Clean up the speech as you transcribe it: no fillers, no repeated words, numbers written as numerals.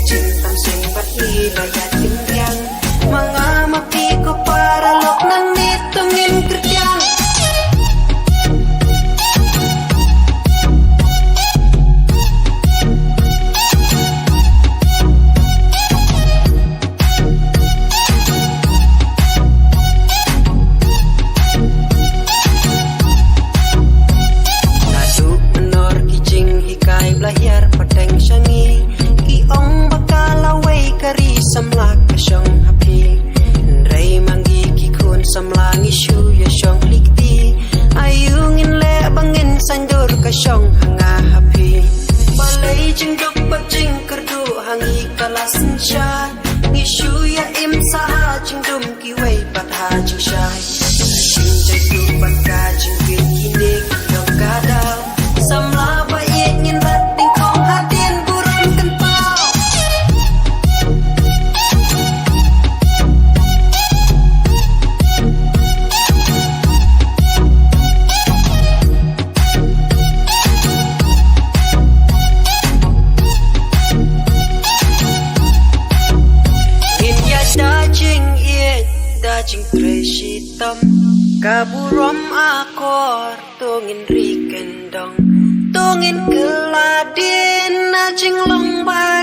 cinta sing berhilayat yang mengamati ko para lok nang nitungin kerjang. Lahir padang syangi kiong bakalaway kari samlak kasyong hapi ray manggi kikun samlang isu ya syong likti ayungin le bangin sandur kasyong hanga hapi balay jingdok bajing kerdu hangi kalasin syah isu ya im saha jingdum kiway patha jing syah jing jadu patka jing kini kiyong kadal samla bayit ngin dajing tresitam kaburom akor tungin rikendong tungin keladin najing lomba